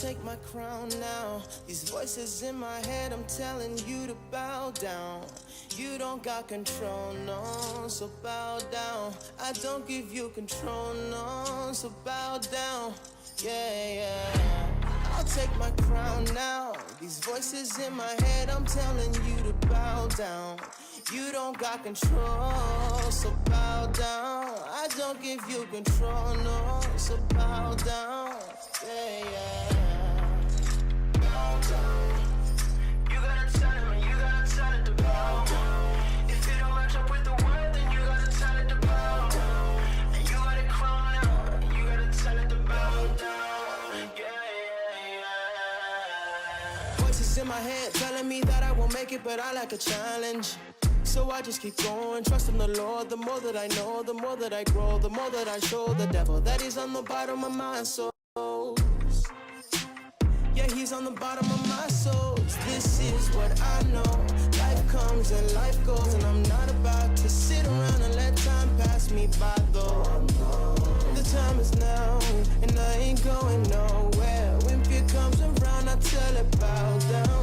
take my crown now. These voices in my head, I'm telling you to bow down. You don't got control, no, so bow down. I don't give you control, no, so bow down. Yeah. I'll take my crown now. These voices in my head, I'm telling you to bow down. You don't got control, so bow down. I don't give you control, no, so bow down. Yeah. Bow down. You gotta tell it to bow down. If it don't match up with the word, then you gotta tell it to bow down. And you gotta crown out, and you gotta tell it to bow down. Yeah. Voices in my head telling me that I won't make it, but I like a challenge. So I just keep going, trust in the Lord. The more that I know, the more that I grow, the more that I show the devil that he's on the bottom of my soul. Yeah, he's on the bottom of my souls. This is what I know. Life comes and life goes, and I'm not about to sit around and let time pass me by though. The time is now, and I ain't going nowhere. When fear comes around, I tell it bow down.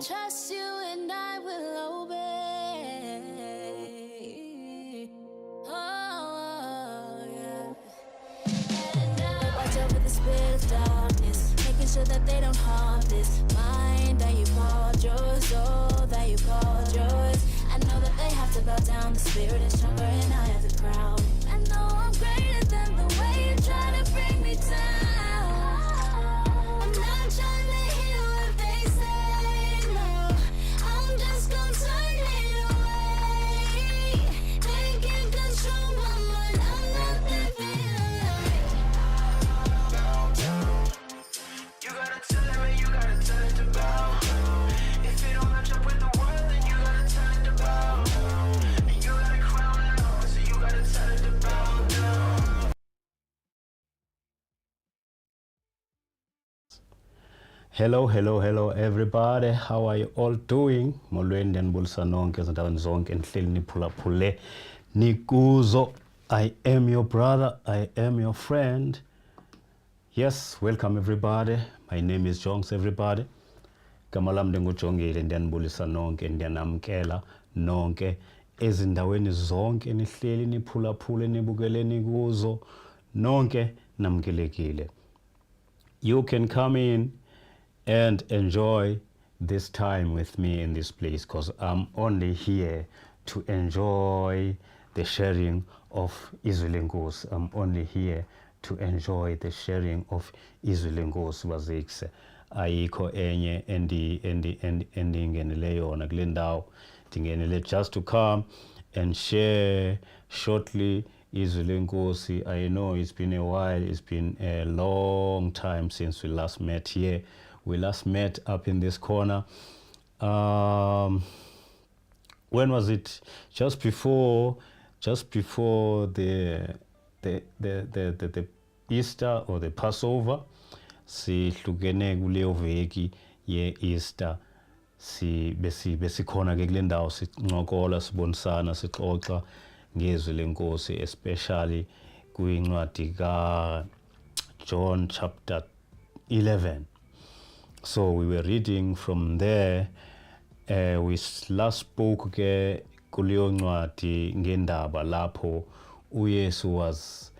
Trust you and I will obey. Oh, yeah. And now watch over the spirit of darkness, making sure that they don't harm this mind that you called yours, oh, that you called yours. I know that they have to bow down. The spirit is stronger and I have the crown. I know I'm greater than the way you try to bring me down. I'm not trying to hear what they say. I'm just gonna turn it away. They can control my mind. I'm not living alive. You gotta tell it, you gotta tell it to bow. If it don't match up with the word, then you gotta tell it to bow. And you gotta crown it out, so you gotta tell it to bow down. Hello everybody, how are you all doing? Molweni ndiyanibulisa nonke ezindaweni zonke nihleli niphulaphule nikuzo. I am your brother, I am your friend. Yes, welcome everybody. My name is Jongs everybody. Gama lami ndingujongile, ndiyanibulisa nonke, ndiyanamkela nonke ezindaweni zonke nihleli niphulaphule nibukele nikuzo nonke namkelekile. You can come in and enjoy this time with me in this place, because I'm only here to enjoy the sharing of Izwilenkosi. I'm only here to enjoy the sharing of Izwilenkosi bazikse. Ayikho enye endingenele yona kule ndawo. Ndingenele just to come and share shortly Izwilenkosi. I know it's been a while, it's been a long time since we last met here. We last met up in this corner. When was it? Just before the Easter or the Passover. Sihlukene kuleyo veki ye Easter. Besikhona ke kule ndawo sincokola sibonisana sixoxa ngezwilenkosi, especially kwincwadi ka John chapter 11. So we were reading from there. We last spoke ke kuleyo ncwadi ngendaba lapho uYesu was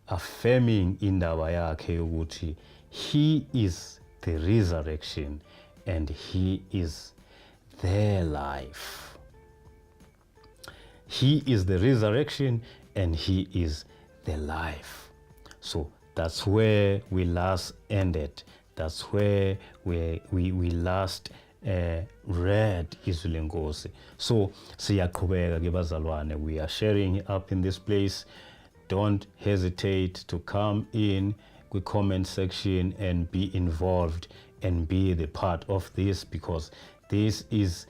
affirming indaba yakhe ukuthi he is the resurrection and he is the life. He is the resurrection and he is the life. So that's where we last ended. That's where we last read izwi lenkosi. So siyaqhubeka ke bazalwane, we are sharing up in this place. Don't hesitate to come in the comment section and be involved and be the part of this, because this is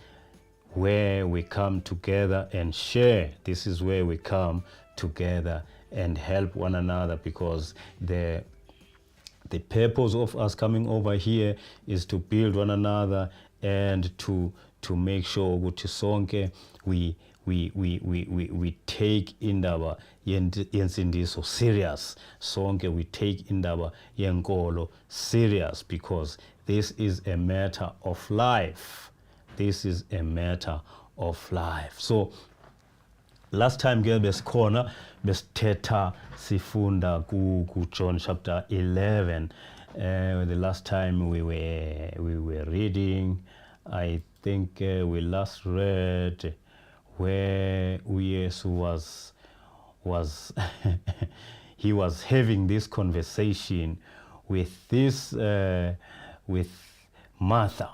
where we come together and share. This is where we come together and help one another, because the purpose of us coming over here is to build one another and to make sure ukuthi sonke we take indaba yensindiso serious. Sonke we take indaba yenkolo serious, because this is a matter of life. This is a matter of life. So last time ke besikhona besithetha sifunda ku John chapter 11. The last time we were reading, I think we last read where uYesu was he was having this conversation with with Martha.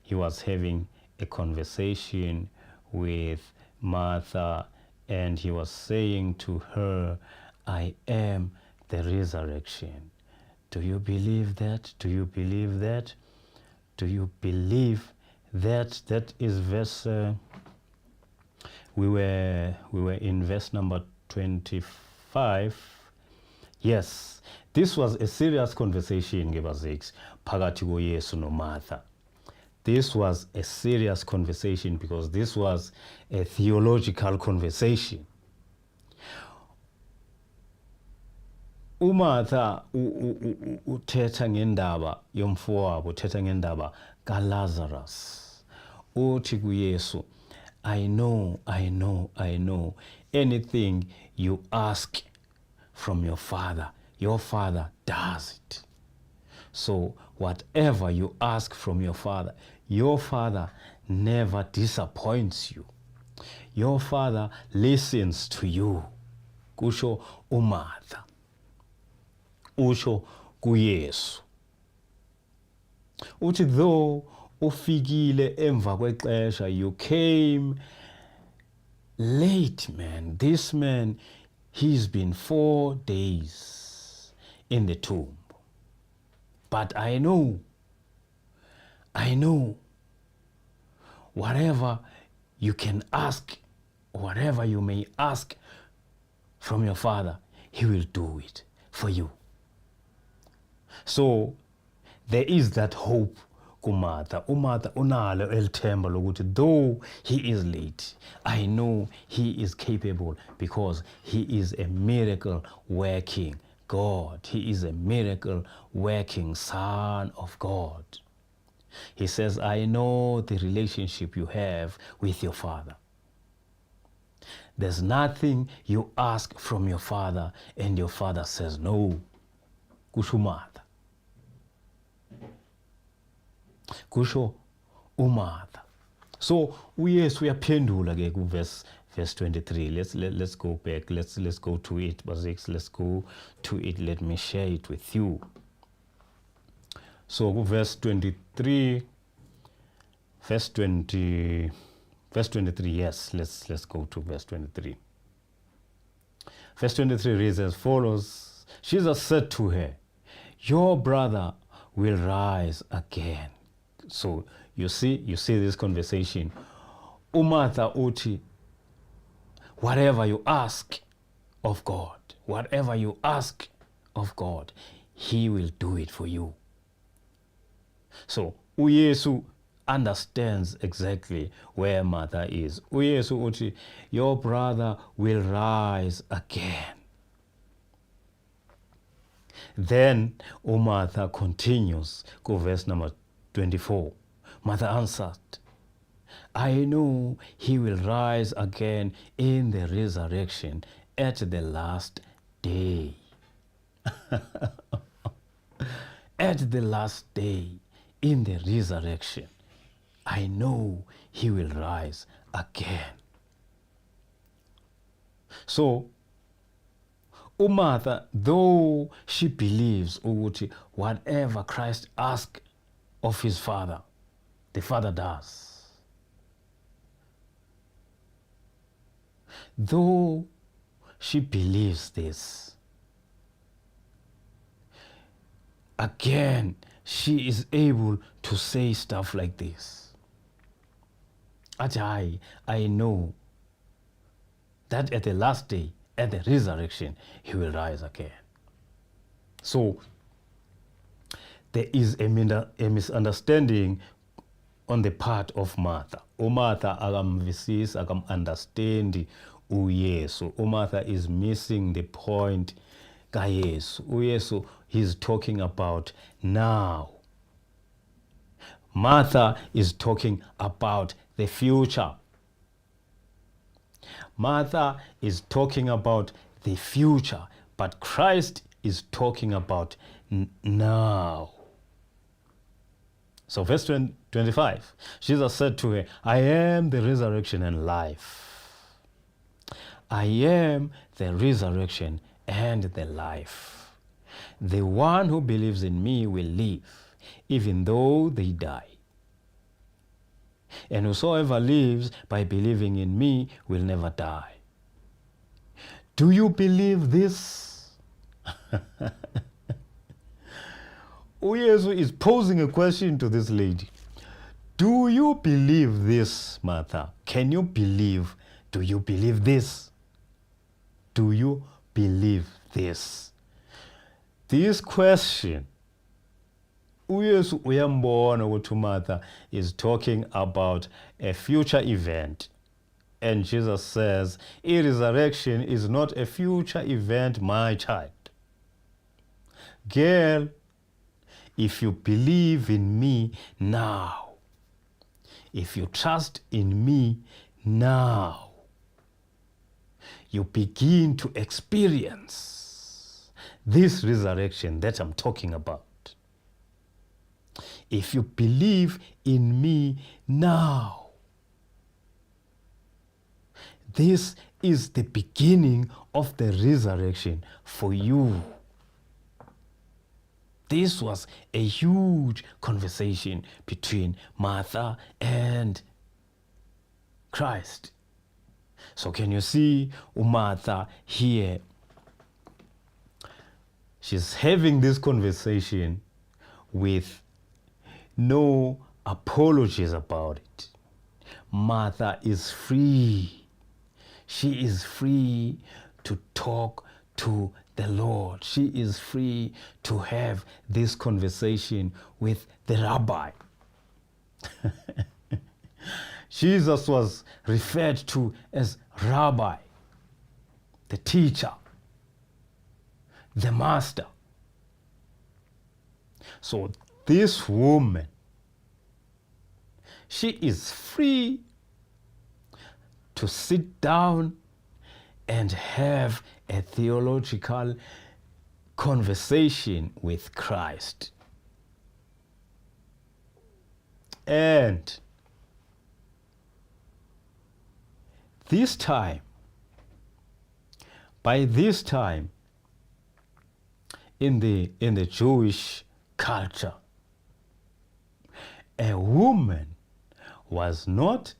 He was having a conversation with Martha, and he was saying to her, I am the resurrection. Do you believe that? Do you believe that? Do you believe that? That is verse, we were in verse number 25. Yes, this was a serious conversation, phakathi koYesu no Martha. This was a serious conversation, because this was a theological conversation. uMartha uthetha ngendaba yomfowabo, uthetha ngendaba kaLazarus. Uthi kuYesu, I know anything you ask from your Father does it. So whatever you ask from your Father never disappoints you. Your Father listens to you. Kusho uMartha. Usho kuYesu. Uthi though ufikile emva kwexesha, you came late, man. This man, he's been 4 days in the tomb. But I know, whatever you can ask, whatever you may ask from your Father, He will do it for you. So there is that hope kuMartha. uMartha unalo elithemba lokuthi though he is late, I know he is capable, because he is a miracle working God. He is a miracle working Son of God. He says, I know the relationship you have with your Father. There's nothing you ask from your Father and your Father says no. Kusho uMartha. Kusho uMartha. So uYesu uyaphendula ke ku verse 23. Let's go back. Let's go to it. Let's go to it. Let me share it with you. So verse 23. Verse 23. Yes, let's go to verse 23. Verse 23 reads as follows. Jesus said to her, your brother will rise again. So you see this conversation. uMartha uthi, whatever you ask of God, He will do it for you. So uYesu understands exactly where Martha is. uYesu uthi, your brother will rise again. Then uMartha continues to verse number 24. Martha answered, I know he will rise again in the resurrection at the last day. At the last day, in the resurrection, I know he will rise again. So, uMartha, though she believes ukuthi whatever Christ asks of his Father. The Father does. Though she believes this, again, she is able to say stuff like this. I know that at the last day, at the resurrection, he will rise again. So there is a misunderstanding on the part of Martha. UMartha akamvisisi, akam-understandi uYesu. UMartha is missing the point kaYesu. uYesu, he's talking about now. Martha is talking about the future. Martha is talking about the future, but Christ is talking about now. So verse 25, Jesus said to her, I am the resurrection and life. I am the resurrection and the life. The one who believes in me will live, even though they die. And whosoever lives by believing in me will never die. Do you believe this? uYesu is posing a question to this lady. Do you believe this, Martha? Can you believe? Do you believe this? Do you believe this? This question, uYesu uyambona ukuthi Martha is talking about a future event. And Jesus says, a resurrection is not a future event, my child. Girl, if you believe in me now, if you trust in me now, you begin to experience this resurrection that I'm talking about. If you believe in me now, this is the beginning of the resurrection for you. This was a huge conversation between Martha and Christ. So can you see Martha here? She's having this conversation with no apologies about it. Martha is free. She is free to talk to the Lord. She is free to have this conversation with the rabbi. Jesus was referred to as rabbi, the teacher, the master. So this woman, she is free to sit down and have a theological conversation with Christ. And this time, by this time, in the Jewish culture, a woman was not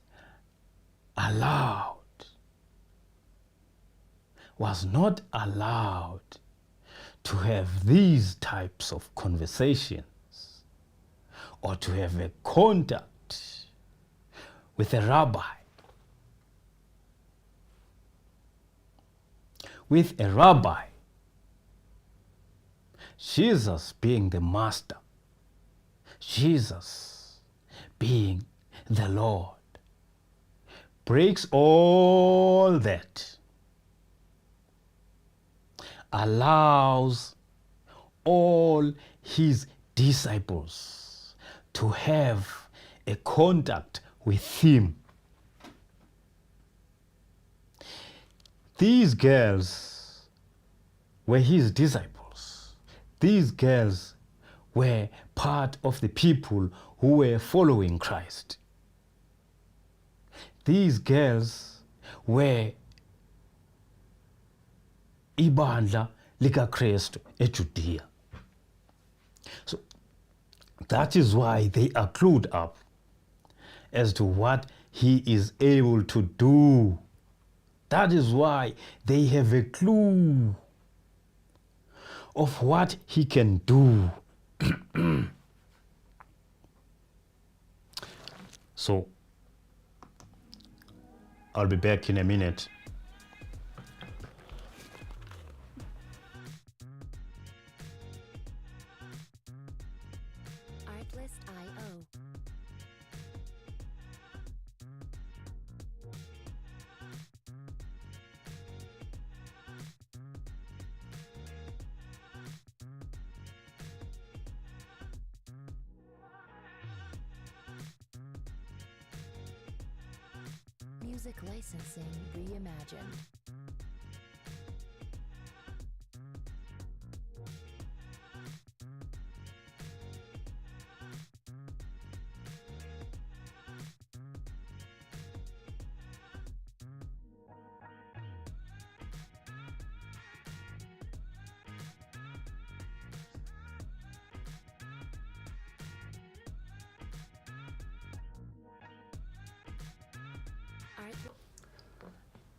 allowed to have these types of conversations or to have a contact with a rabbi. With a rabbi, Jesus being the master, Jesus being the Lord, breaks all that, allows all his disciples to have a contact with him. These girls were his disciples. These girls were part of the people who were following Christ. These girls were ibandla likaKristu eJudea. So That is why they are clued up as to what he is able to do. That is why they have a clue of what he can do. So, I'll be back in a minute. Artlist.io. Music licensing reimagined.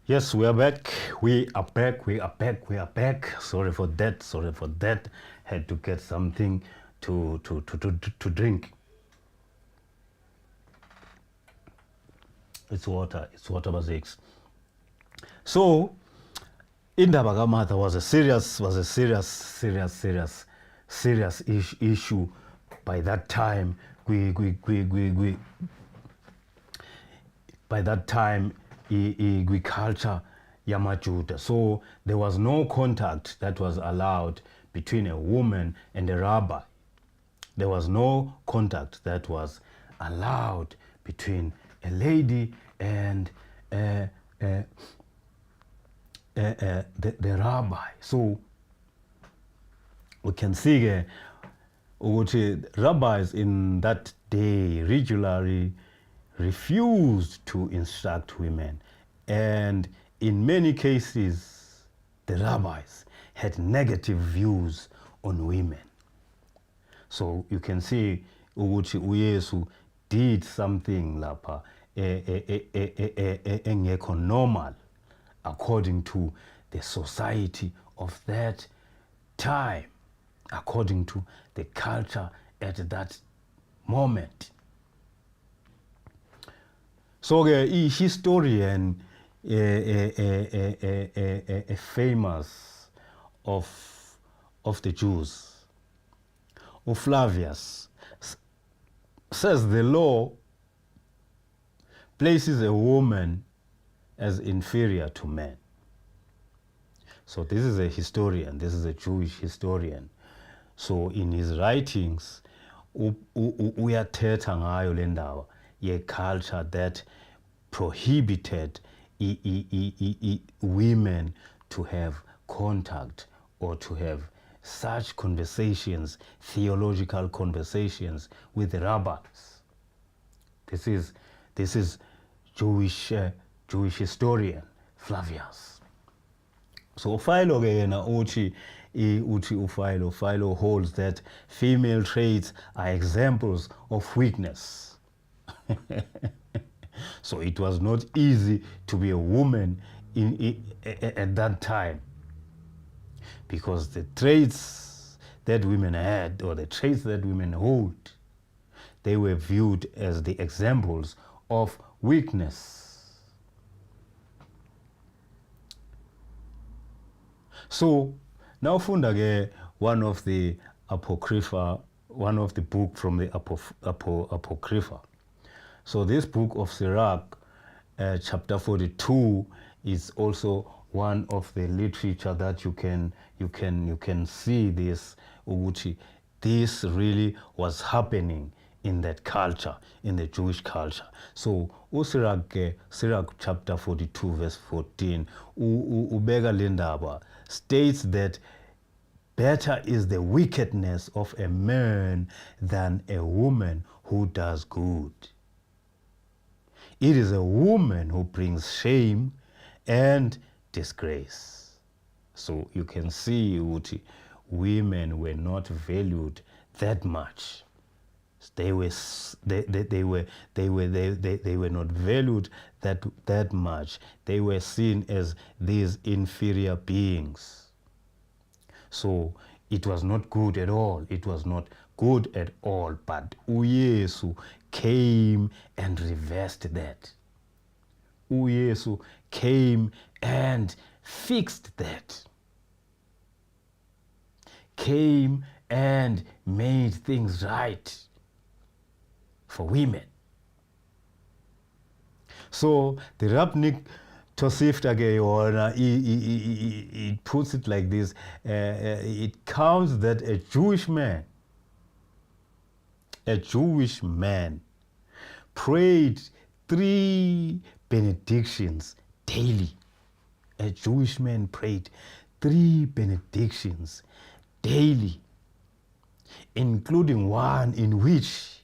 Yes, we are back. We are back. We are back. We are back. Sorry for that. Sorry for that. Had to get something to drink. It's water. It's water by 6. So, indaba kaMartha was a serious issue by that time. By that time, culture yamajuda. So there was no contact that was allowed between a woman and a rabbi. There was no contact that was allowed between a lady and the rabbi. So we can see rabbis in that day regularly refused to instruct women, and in many cases the rabbis had negative views on women. So you can see ukuthi uYesu did something lapha engekho normal according to the society of that time, according to the culture at that moment. So a historian, a famous of the Jews, Flavius, says the law places a woman as inferior to men. So this is a historian, this is a Jewish historian. So in his writings, uyathetha ngayo le ndaba ye culture that prohibited women to have contact or to have such conversations, theological conversations with the rabbis. This is Jewish historian Flavius. So Philo Philo holds that female traits are examples of weakness. So it was not easy to be a woman at that time, because the traits that women had, or the traits that women hold, they were viewed as the examples of weakness. So now funda one of the apocrypha, one of the book from the apocrypha. So this book of Sirach, chapter 42, is also one of the literature that you can see this uguti. This really was happening in that culture, in the Jewish culture. So Sirach chapter 42 verse 14, ubeka lendaba states that better is the wickedness of a man than a woman who does good. It is a woman who brings shame and disgrace. So you can see women were not valued that much. They were not valued that much. They were seen as these inferior beings. So it was not good at all. It was not good at all. But uYesu came and reversed that. uYesu came and fixed that. Came and made things right for women. So the Rabbinic Tosifta Geyona, it puts it like this. It counts that a Jewish man prayed 3 benedictions daily. A Jewish man prayed 3 benedictions daily, including one in which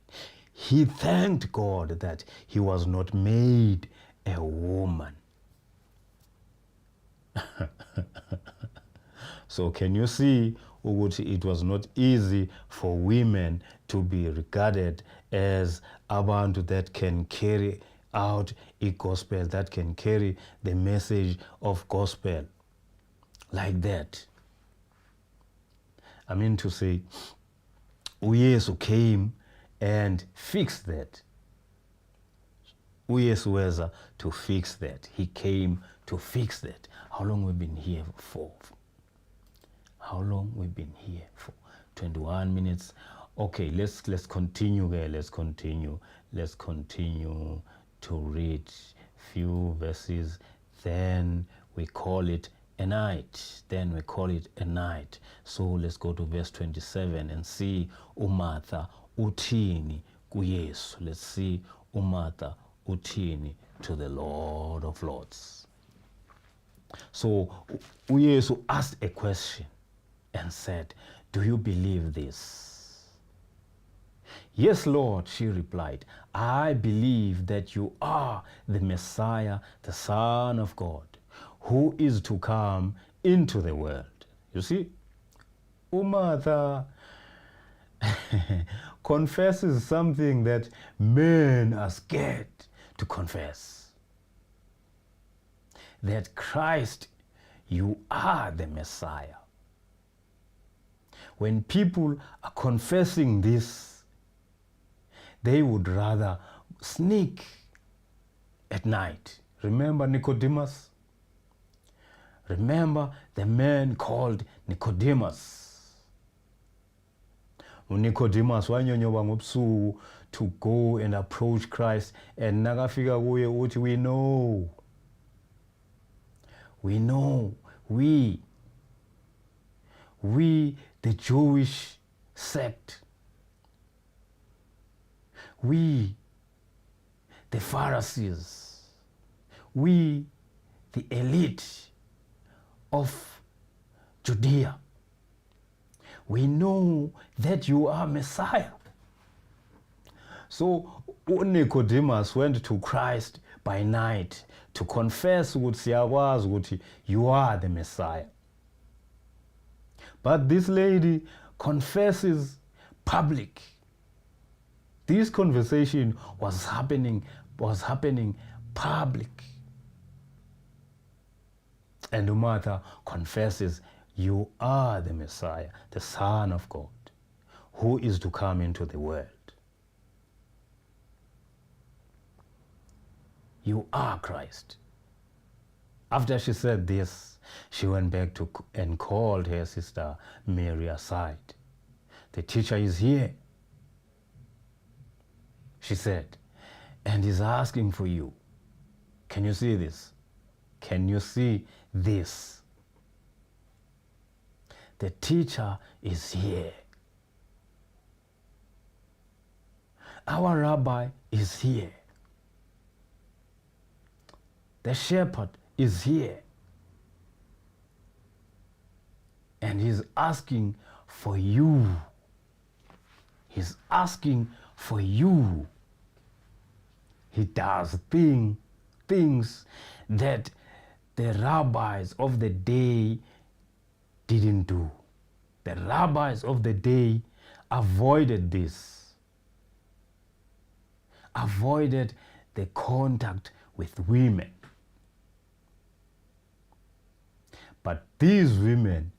he thanked God that he was not made a woman. So can you see, it was not easy for women to be regarded as abantu that can carry out a gospel, that can carry the message of gospel like that. I mean to say, uYesu came and fixed that. uYesu weza to fix that. He came to fix that. How long we've been here for? How long we've been here for? 21 minutes. Okay, let's continue there. Let's continue to read few verses. Then we call it a night. So let's go to verse 27 and see uMartha uthini kuYesu. Let's see uMartha uthini to the Lord of Lords. So uYesu asked a question and said, "Do you believe this?" "Yes, Lord," she replied. "I believe that you are the Messiah, the Son of God, who is to come into the world." You see, uMartha confesses something that men are scared to confess. That Christ, you are the Messiah. When people are confessing this, they would rather sneak at night. Remember Nicodemus? Remember the man called Nicodemus. Nicodemus wanyonyoba ngobusuku to go and approach Christ, and nakafika kuye uthi, we know, we the Jewish sect, we the Pharisees, we the elite of Judea, we know that you are Messiah. So Nicodemus went to Christ by night to confess ukuthi you are the Messiah. But this lady confesses public. This conversation was happening public. And Martha confesses, you are the Messiah, the Son of God, who is to come into the world. You are Christ. After she said this, she went back and called her sister Mary aside. The teacher is here, she said, and he's asking for you. Can you see this? Can you see this? The teacher is here. Our rabbi is here. The shepherd is here. And he's asking for you. He's asking for you. He does things that the rabbis of the day didn't do. The rabbis of the day avoided this. avoided the contact with women. But these women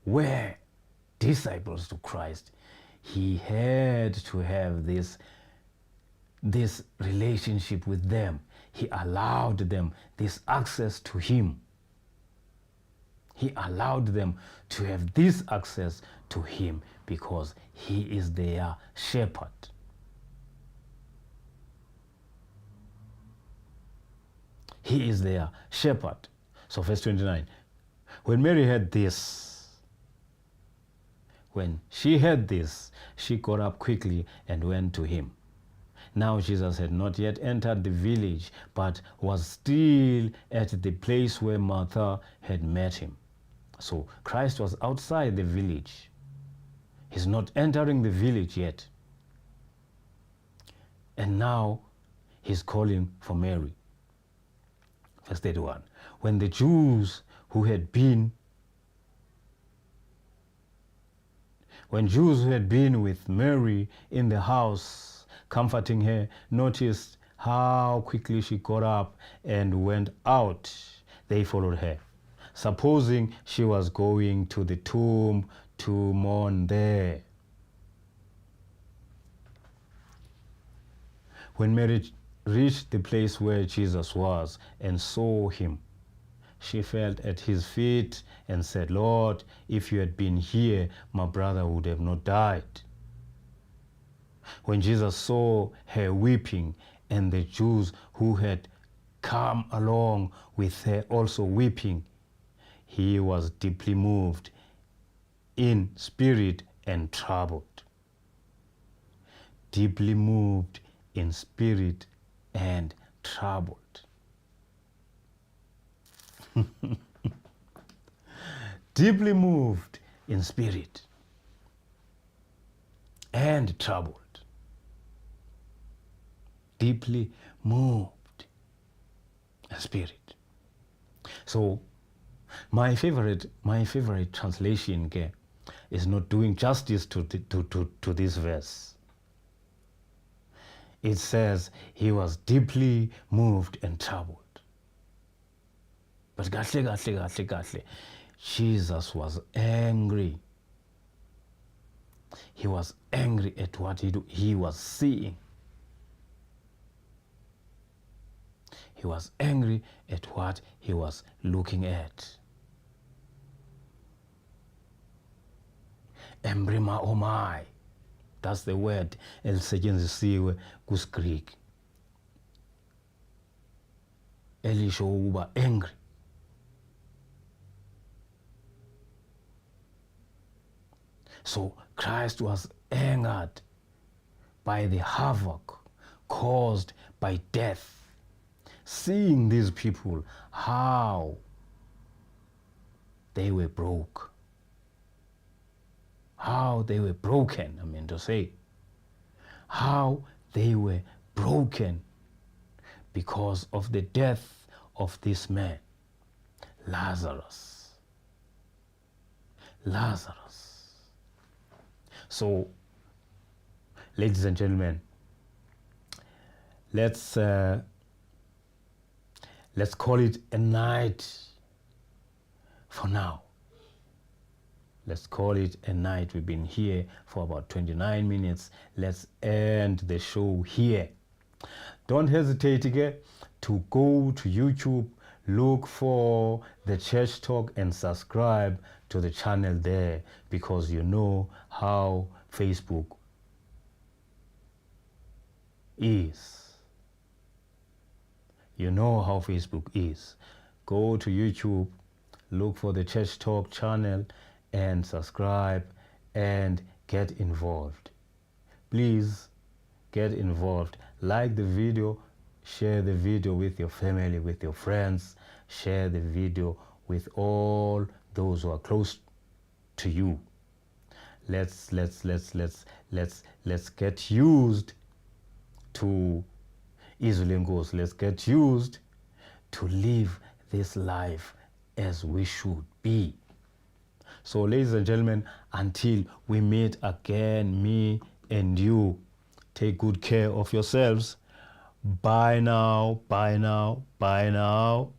were disciples to Christ. He had to have this relationship with them. He allowed them this access to him. He allowed them to have this access to him because he is their shepherd. He is their shepherd. So verse 29, when Mary heard this, when she heard this, she got up quickly and went to him. Now Jesus had not yet entered the village, but was still at the place where Martha had met him. So Christ was outside the village. He's not entering the village yet. And now he's calling for Mary. Verse 31. When the Jews who had been with Mary in the house, comforting her, noticed how quickly she got up and went out, they followed her, supposing she was going to the tomb to mourn there. When Mary reached the place where Jesus was and saw him, she fell at his feet and said, Lord, if you had been here, my brother would have not died. When Jesus saw her weeping and the Jews who had come along with her also weeping, he was deeply moved in spirit and troubled. Deeply moved in spirit and troubled. Deeply moved in spirit and troubled. Deeply moved in spirit. So my favorite translation is not doing justice to this verse. It says he was deeply moved and troubled. But kahle, Jesus was angry. He was angry at what he was seeing. He was angry at what he was looking at. Embrima omai. That's the word elisetshenzisiwe kusiGreek. Elisho ukuba angry. So Christ was angered by the havoc caused by death, seeing these people, how they were broke. How they were broken, I mean to say. How they were broken because of the death of this man, Lazarus. Lazarus. So, ladies and gentlemen, let's call it a night for now. Let's call it a night. We've been here for about 29 minutes. Let's end the show here. Don't hesitate again to go to YouTube, look for the Church Talk and subscribe to the channel there, because you know how Facebook is. You know how Facebook is. Go to YouTube, look for the Church Talk channel and subscribe and get involved. Please get involved. Like the video, share the video with your family, with your friends, share the video with all those who are close to you. Let's get used to Izulengos. Let's get used to live this life as we should be. So, ladies and gentlemen, until we meet again, me and you, take good care of yourselves. Bye now, bye now, bye now.